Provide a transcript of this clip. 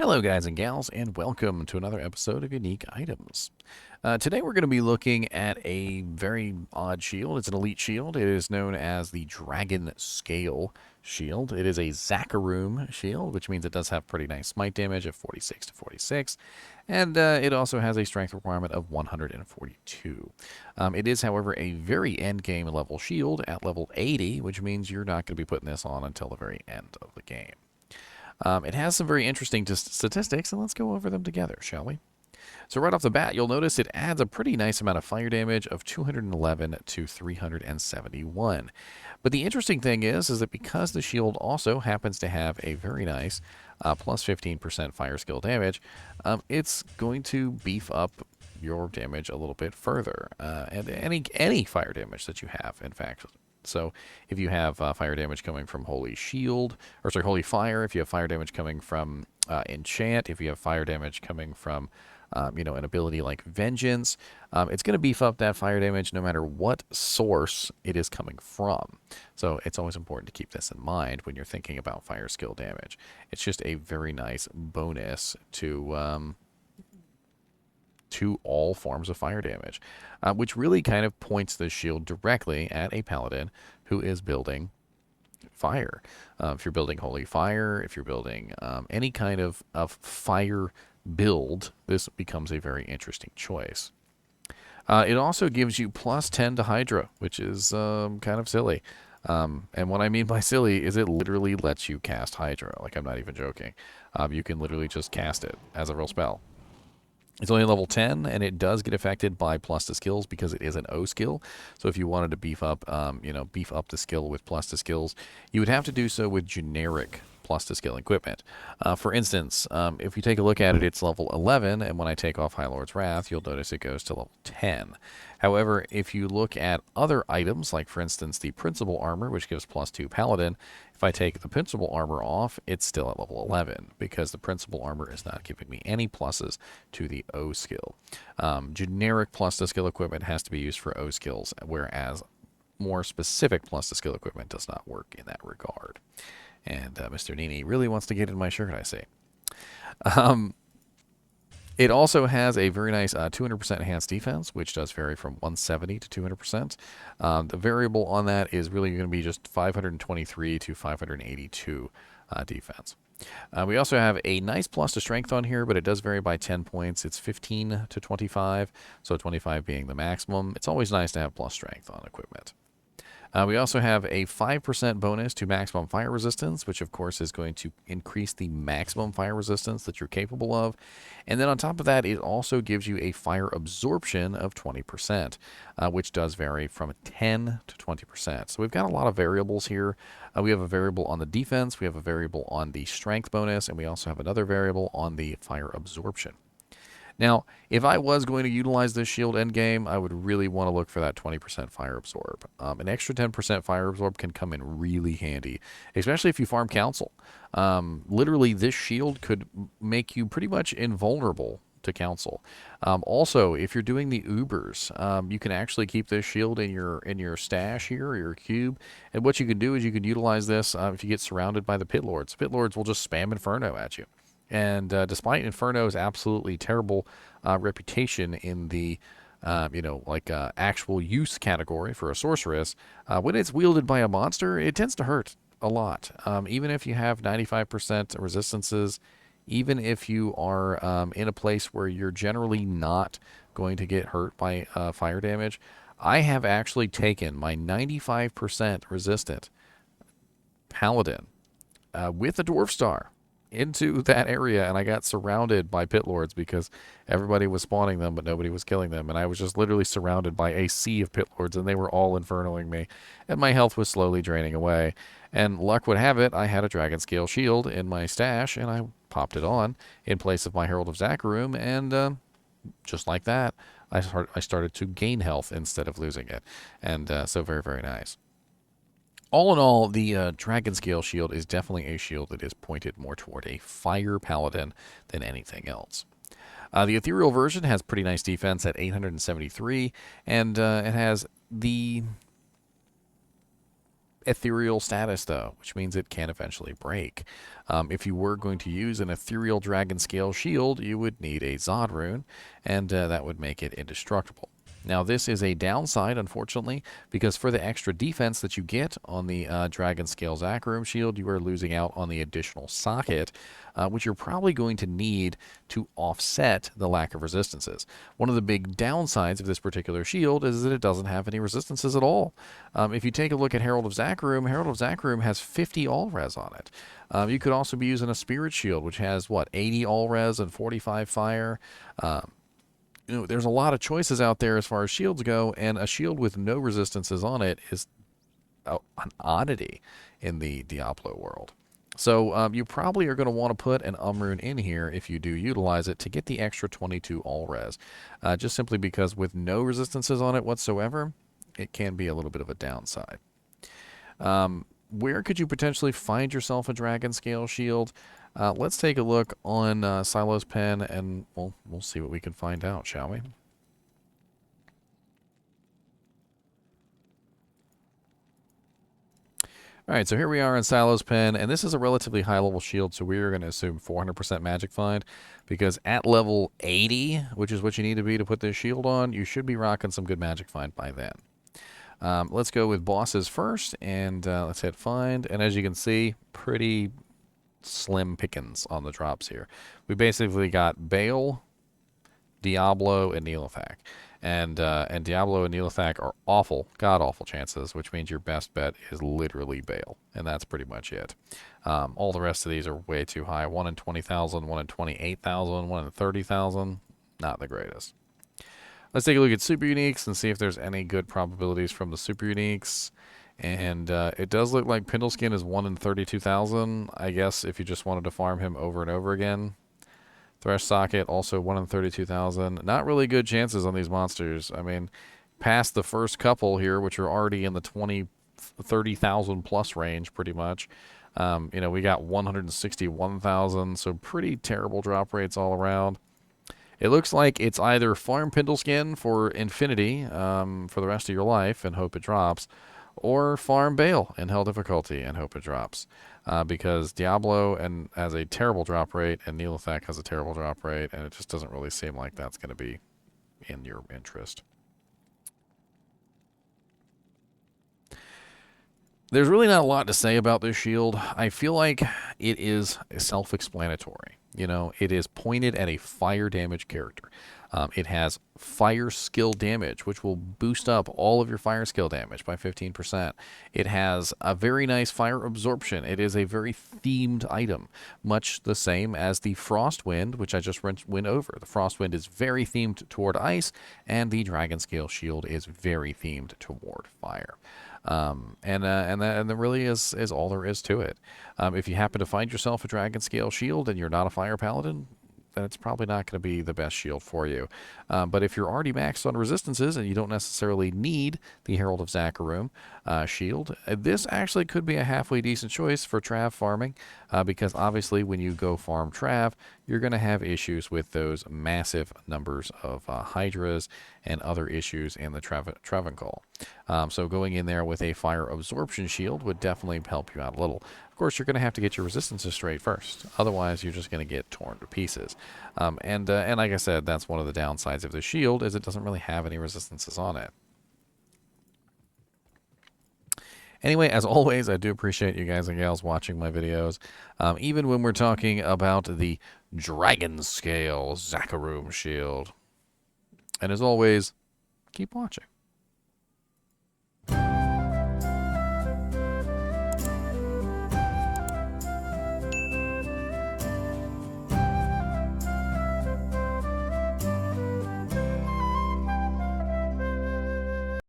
Hello guys and gals, and welcome to another episode of Unique Items. Today we're going to be looking at a very odd shield. It's an elite shield. It is known as the Dragonscale shield. It is a Zakarum shield, which means it does have pretty nice smite damage of 46 to 46, and it also has a strength requirement of 142. It is, however, a very end-game level shield at level 80, which means you're not going to be putting this on until the very end of the game. It has some very interesting statistics, and let's go over them together, shall we? So right off the bat, you'll notice it adds a pretty nice amount of fire damage of 211 to 371. But the interesting thing is that because the shield also happens to have a very nice plus 15% fire skill damage, it's going to beef up your damage a little bit further. And any fire damage that you have, in fact. So if you have fire damage coming from Holy Fire, if you have fire damage coming from Enchant, if you have fire damage coming from, an ability like Vengeance, it's going to beef up that fire damage no matter what source it is coming from. So it's always important to keep this in mind when you're thinking about fire skill damage. It's just a very nice bonus to all forms of fire damage, which really kind of points the shield directly at a paladin who is building fire. If you're building Holy Fire, if you're building any kind of fire build, this becomes a very interesting choice. It also gives you plus 10 to Hydra, which is kind of silly. And what I mean by silly is it literally lets you cast Hydra. Like, I'm not even joking. You can literally just cast it as a real spell. It's only level 10, and it does get affected by plus to skills because it is an O skill. So if you wanted to beef up the skill with plus to skills, you would have to do so with generic plus to skill equipment. For instance, if you take a look at it, it's level 11, and when I take off High Lord's Wrath, you'll notice it goes to level 10. However, if you look at other items, like for instance the Principal Armor, which gives plus 2 Paladin, if I take the Principal Armor off, it's still at level 11, because the Principal Armor is not giving me any pluses to the O skill. Generic plus to skill equipment has to be used for O skills, whereas more specific plus to skill equipment does not work in that regard. And Mr. NiNi really wants to get in my shirt, I see. It also has a very nice 200% enhanced defense, which does vary from 170 to 200%. The variable on that is really going to be just 523 to 582 defense. We also have a nice plus to strength on here, but it does vary by 10 points. It's 15 to 25, so 25 being the maximum. It's always nice to have plus strength on equipment. We also have a 5% bonus to maximum fire resistance, which of course is going to increase the maximum fire resistance that you're capable of. And then on top of that, it also gives you a fire absorption of 20%, which does vary from 10 to 20%. So we've got a lot of variables here. We have a variable on the defense, we have a variable on the strength bonus, and we also have another variable on the fire absorption. Now, if I was going to utilize this shield endgame, I would really want to look for that 20% fire absorb. An extra 10% fire absorb can come in really handy, especially if you farm council. Literally, this shield could make you pretty much invulnerable to council. Also, if you're doing the Ubers, you can actually keep this shield in your stash here, or your cube. And what you can do is you can utilize this if you get surrounded by the pit lords. Pit lords will just spam Inferno at you. And despite Inferno's absolutely terrible reputation in the, actual use category for a sorceress, when it's wielded by a monster, it tends to hurt a lot. Even if you have 95% resistances, even if you are in a place where you're generally not going to get hurt by fire damage, I have actually taken my 95% resistant paladin with a dwarf star into that area, and I got surrounded by pit lords because everybody was spawning them, but nobody was killing them, and I was just literally surrounded by a sea of pit lords, and they were all infernoing me, and my health was slowly draining away. And luck would have it, I had a Dragonscale shield in my stash, and I popped it on in place of my Herald of Zakarum, and just like that, I started to gain health instead of losing it, and so very, very nice. All in all, the Dragonscale shield is definitely a shield that is pointed more toward a fire paladin than anything else. The ethereal version has pretty nice defense at 873, and it has the ethereal status, though, which means it can eventually break. If you were going to use an ethereal Dragonscale shield, you would need a Zod rune, and that would make it indestructible. Now, this is a downside, unfortunately, because for the extra defense that you get on the Dragonscale Zakarum shield, you are losing out on the additional socket, which you're probably going to need to offset the lack of resistances. One of the big downsides of this particular shield is that it doesn't have any resistances at all. If you take a look at Herald of Zakarum has 50 all-res on it. You could also be using a Spirit Shield, which has, 80 all-res and 45 fire. There's a lot of choices out there as far as shields go, and a shield with no resistances on it is an oddity in the Diablo world. So you probably are going to want to put an rune in here if you do utilize it to get the extra 22 all-res. Just simply because with no resistances on it whatsoever, it can be a little bit of a downside. Where could you potentially find yourself a Dragonscale shield? Let's take a look on Silo's Pen, and we'll see what we can find out, shall we? Alright, so here we are in Silo's Pen, and this is a relatively high-level shield, so we're going to assume 400% Magic Find, because at level 80, which is what you need to be to put this shield on, you should be rocking some good Magic Find by then. Let's go with bosses first, and let's hit Find, and as you can see, pretty slim pickings on the drops here. We basically got Baal, Diablo, and Neolithak. And Diablo and Neolithak are awful, god-awful chances, which means your best bet is literally Baal. And that's pretty much it. All the rest of these are way too high. 1 in 20,000, 1 in 28,000, 1 in 30,000. Not the greatest. Let's take a look at super uniques and see if there's any good probabilities from the super uniques. And it does look like Pindleskin is 1 in 32,000. I guess if you just wanted to farm him over and over again. Thresh Socket, also 1 in 32,000. Not really good chances on these monsters. I mean, past the first couple here, which are already in the 30,000 plus range, pretty much. We got 161,000, so pretty terrible drop rates all around. It looks like it's either farm Pindleskin for infinity for the rest of your life and hope it drops, or farm Baal in hell difficulty and hope it drops. Because Diablo has a terrible drop rate, and Neolithak has a terrible drop rate, and it just doesn't really seem like that's going to be in your interest. There's really not a lot to say about this shield. I feel like it is self-explanatory. It is pointed at a fire damage character. It has fire skill damage, which will boost up all of your fire skill damage by 15%. It has a very nice fire absorption. It is a very themed item, much the same as the Frostwind, which I just went over. The Frostwind is very themed toward ice, and the Dragonscale shield is very themed toward fire. And that really is all there is to it. If you happen to find yourself a Dragonscale shield and you're not a fire paladin, then it's probably not going to be the best shield for you. But if you're already maxed on resistances and you don't necessarily need the Herald of Zakarum shield, this actually could be a halfway decent choice for Trav farming, because obviously when you go farm Trav, you're going to have issues with those massive numbers of Hydras and other issues in the Dragonscale. So going in there with a fire absorption shield would definitely help you out a little. Of course, you're going to have to get your resistances straight first. Otherwise, you're just going to get torn to pieces. And like I said, that's one of the downsides of the shield, is it doesn't really have any resistances on it. Anyway, as always, I do appreciate you guys and gals watching my videos. Even when we're talking about the Dragonscale Zakarum shield. And as always, keep watching.